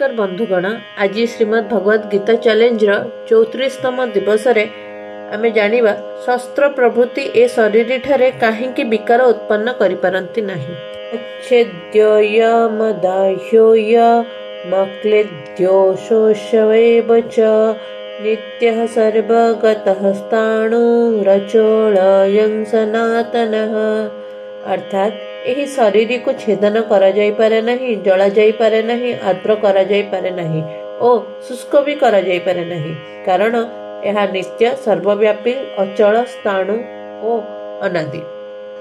नमस्कार बंधुगण। आज श्रीमद् भगवद गीता चैलेंज 34तम दिवस आम जानिबा शस्त्र प्रभृति ए शरीर ठारे काहींकि विकार उत्पन्न करि पारंती नाही। अच्छेद्य मदाह्योय मक्लेद्यो शोषवेव च नित्यः सर्वगतः स्थाणु रचोलयं सनातनः। अर्थात यही शरीर को छेदन करा जाई पारे नहीं, जला जाई पारे नहीं, आर्द्र करा जाई पारे नहीं ओ शुष्क भी करा जाई पारे नहीं, कारण यह नित्य सर्वव्यापी अचल स्थाणु ओ अनादि।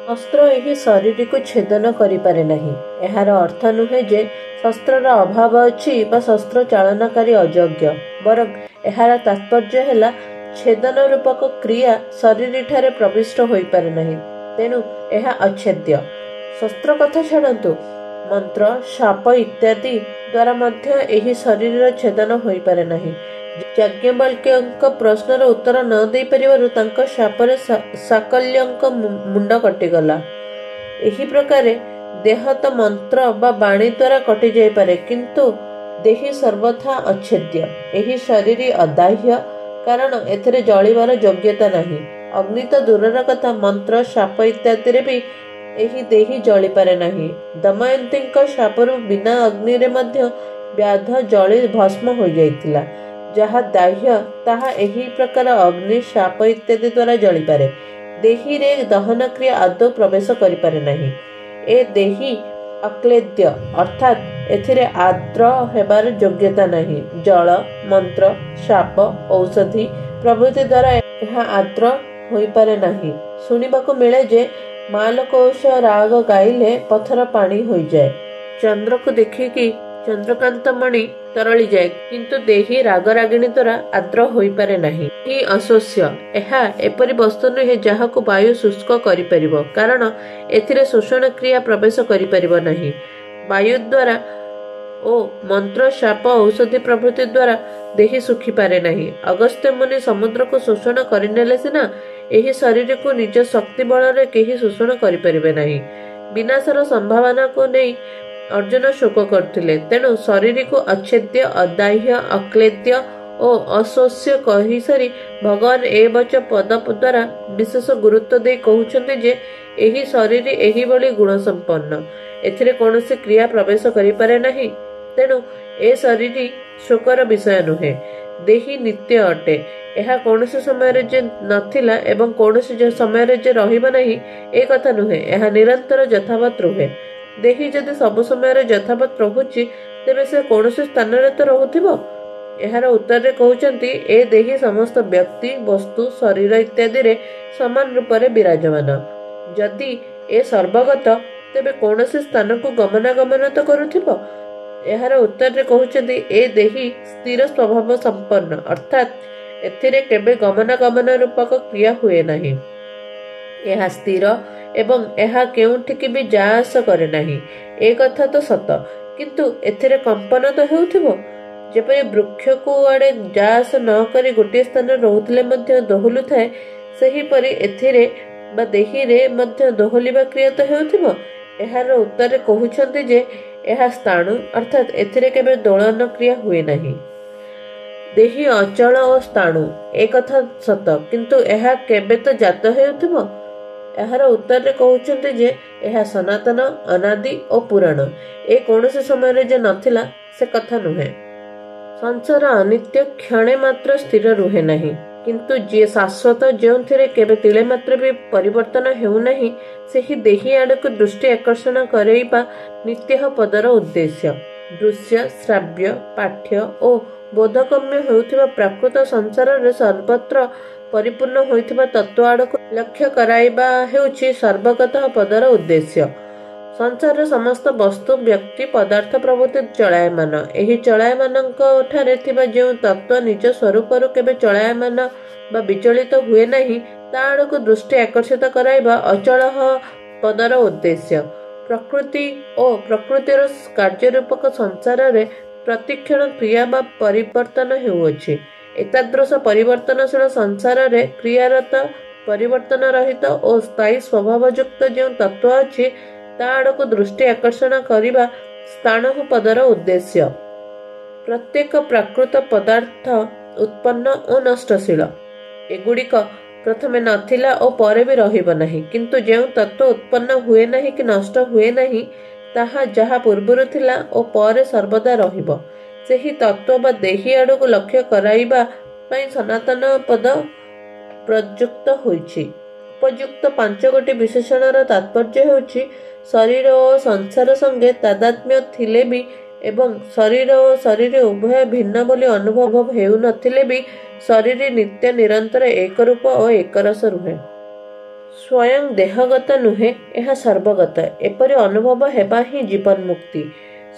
शस्त्र यही शरीर को छेदन करि पारे नहीं। यार अर्थ नुहे जे शस्त्रर अभाव अछि बा शस्त्र चालनाकारी अयोग्य, बरं यार तात्पर्य है छेदन रूपक क्रिया शरीर ठारे प्रविष्ट होई पारे नहीं, तेणु यह अच्छेद्य। शस्त्र कथा छाड़ू, मंत्र शाप इत्यादि द्वारा मध्य एही शरीर छेदन होई पारे नहीं। याज्ञवल्क्य प्रश्नर उत्तर न दे परिवारु तांको शापरे साकल्यंक मुंड कटिगला। एही प्रकारे देह तो मंत्र बा बाणी द्वारा कटि जाई पारे, किंतु देही सर्वथा अच्छेद्य। एही शरीर अदाह्य, कारण एथिरे जलिबार योग्यता नहीं। अग्नि तो दूरर कथा, मंत्र शाप इत्यादि रे भी एही देही जली पारे नहीं। दमयंती शापरु बिना अग्नि रे मध्य व्याध जली भस्म हो जाइतिला। जहा दाह्य ताहा एही प्रकार अग्नि शाप इत्यादि द्वारा जली पारे। देही रे दहन क्रिया आदौ प्रवेश करि पारे नहीं। ए देही अक्लेद्य, अर्थात एथिरे आर्द्र हेबार योग्यता नहीं। जल मंत्र शाप औषधि प्रभृति द्वारा यह आर्द्र होई पारे नहीं। सुनिबाकु मिले जे मालकोश राग गाइले पथर पानी हो जाए, चंद्र को देखिकी चंद्रकांत मणि तरली जाए, किंतु देही राग रागिणी द्वारा आर्द्र होई पारे नहीं। ही अशोष्य, एहा एपरि वस्तु नुहे जहाको वायु शुष्क करि परिबो, कारण एथिरे शोषण क्रिया प्रवेश करि परिबो नहीं। वायु द्वारा ओ मंत्र शाप औषधि प्रभृति द्वारा देही सुखी पारे नहीं। अगस्त्य मुनि समुद्र को शोषण करिनेले सिना एही शरीर को निज शक्ति बल रे केही शोषण करि परिबे नहीं। विनाशर संभावना को नहीं अर्जुन शोक करथिले, तेणु शरीर को अच्छेद्य, अदाह्य, अक्लेद्य ओ अशोष्य कहि सारी भगवान ए वच पद द्वारा विशेष गुरुत्व दे कहउछन्ते जे एही शरीर एही बळी गुण संपन्न, एथिरे कोनोसी क्रिया प्रवेश करि पारे नहीं, तेणु ए शरीर शोकर विषय नुहे। देही नित्य अटे, यह कौनसी समय जे नथिला एवं कौनसी समय जे रहिबा नहीं ए कथा नुहे, यह निरंतर यथावत रुहे। देही जदि सब समय यथावत रहुची तेबे से कौनसी स्थान रे तो रहुथिबो। एहार उत्तर रे कहउचंती ए देही समस्त व्यक्ति वस्तु शरीर इत्यादि रे समान रूप रे विराजमान। जदि ए सर्वगत तेबे कौनसी स्थान को गमनागमन तो करुथिबो। एहार उत्तर रे कहउचंती ए देही स्थिर स्वभाव संपन्न, अर्थात एथिरे केबे गमनागमन रूपक क्रिया हुए नहीं। यह स्थिर एवं यह केउठिकी भी जा आस करे नहीं। ए कथा तो सत, किंतु एथिरे कंपन तो हेउथिबो। जेपरि वृक्ष को आड़े जा आस न करी गोटे स्थान रहुथिले मध्य दोहलु थाए, सही परि एथिरे बा देही रे मध्य दोहलिबा क्रिया तो हेउथिबो। एहार उत्तर कहउछन्ते जे यह स्थाणु, अर्थात एथिरे केबे दोलन क्रिया हुए नहीं। देही अचल और स्थाणु ए कथा सत, किंतु यह केबे तो जात हेउथिबो। एहार उत्तर रे कहउछन्ते जे यह सनातन, अनादि और पुराण, ए कौनसी समय रे जे नथिला से कथा नुहे। संसार अनित्य, क्षणे मात्र स्थिर रुहे नहीं, किंतु जे शाश्वत, जोंथिरे केबे तिले मात्र भी परिवर्तन हेउ नहीं, सेही देही आडक दृष्टि आकर्षण करैबा नित्य पदर उद्देश्य। दृश्य, श्राव्य, पाठ्य ओ बोधगम्य होउथिबा प्राकृत संसार रे सर्वत्र परिपूर्ण होइथिबा तत्व आडक लक्ष्य कराइबा हेउछि सर्वगत पदर उद्देश्य। संसार समस्त वस्तु, व्यक्ति, पदार्थ प्रभृति चलायमान। एही चलायमानक ठारे थिबा जेउ तत्व निज स्वरूप रु केबे चलायमान बा विचलित हुए नहीं, ता आडक दृष्टि आकर्षित कराइबा अचल पदर उद्देश्य। प्रकृति ओ प्रकृतिर कार्य रूपक संसार रे प्रतिक्षण क्रिया बा परिवर्तन हेउछि। एतादृश परिवर्तनशील संसार रे क्रियारत, परिवर्तन रहित और स्थायी स्वभावयुक्त जो तत्व अछि ता आडक दृष्टि आकर्षण करिबा स्थाणु पदर उद्देश्य। प्रत्येक प्राकृत पदार्थ उत्पन्न ଓ ନଷ୍ଟଶୀଳ। ଏଗୁଡ଼ିକ ପ୍ରଥମେ ନଥିଲା ଓ ପରେ ବି ରହିବ ନାହିଁ। କିନ୍ତୁ ଯେଉଁ ତତ୍ତ୍ୱ ଉତ୍ପନ୍ନ ହୁଏ ନାହିଁ କି ନଷ୍ଟ ହୁଏ ନାହିଁ, ତାହା ଯାହା ପୂର୍ବରୁ ଥିଲା ଓ ପରେ ସର୍ବଦା ରହିବ, ସେହି ତତ୍ତ୍ୱ ବା ଦେହୀ ଆଡ଼କୁ ଲକ୍ଷ୍ୟ କରାଇବା ପାଇଁ ସନାତନ ପଦ ପ୍ରଯୁକ୍ତ ହୋଇଛି। ଉପଯୁକ୍ତ 5ଗୋଟି ବିଶେଷଣର ତାତ୍ପର୍ଯ୍ୟ ହେଉଛି ଶରୀର ଓ ସଂସାର ସଙ୍ଗେ ତାଦାତ୍ମ୍ୟ ଥିଲେ ବି ଏବଂ ଶରୀର ଓ ଶରୀର ଉଭୟ ଭିନ୍ନ ବୋଲି ଅନୁଭବ ହେଉନଥିଲେ ବି ଶରୀର ନିତ୍ୟ ନିରନ୍ତର ଏକରୂପ ଓ ଏକରସ ରୁହେ। ସ୍ୱୟଂ ଦେହଗତ ନୁହେଁ, ଏହା ସର୍ବଗତ। ଏପରି ଅନୁଭବ ହେବା ହିଁ ଜୀବନ ମୁକ୍ତି।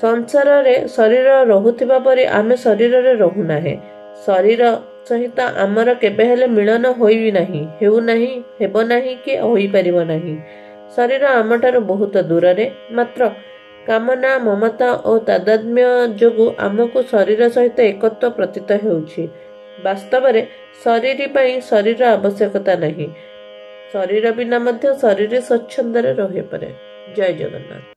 ସଂସାରରେ ଶରୀର ରହୁଥିବା ପରି ଆମେ ଶରୀରରେ ରହୁନାହେଁ। ଶରୀର ସହିତ ଆମର କେବେ ହେଲେ ମିଳନ ହୋଇ ନାହିଁ, ହେଉନାହିଁ, ହେବ ନାହିଁ କି ହୋଇପାରିବ ନାହିଁ। ଶରୀର ଆମଠାରୁ ବହୁତ ଦୂରରେ। ମାତ୍ର କାମନା, ମମତା ଓ ତାଦାତ୍ମ୍ୟ ଯୋଗୁଁ ଆମକୁ ଶରୀର ସହିତ ଏକତ୍ୱ ପ୍ରତୀତ ହେଉଛି। ବାସ୍ତବରେ ଶରୀର ପାଇଁ ଶରୀର ଆବଶ୍ୟକତା ନାହିଁ। ଶରୀର ବିନା ମଧ୍ୟ ଶରୀର ସ୍ୱଚ୍ଛନ୍ଦରେ ରହିପାରେ। ଜୟ ଜଗନ୍ନାଥ।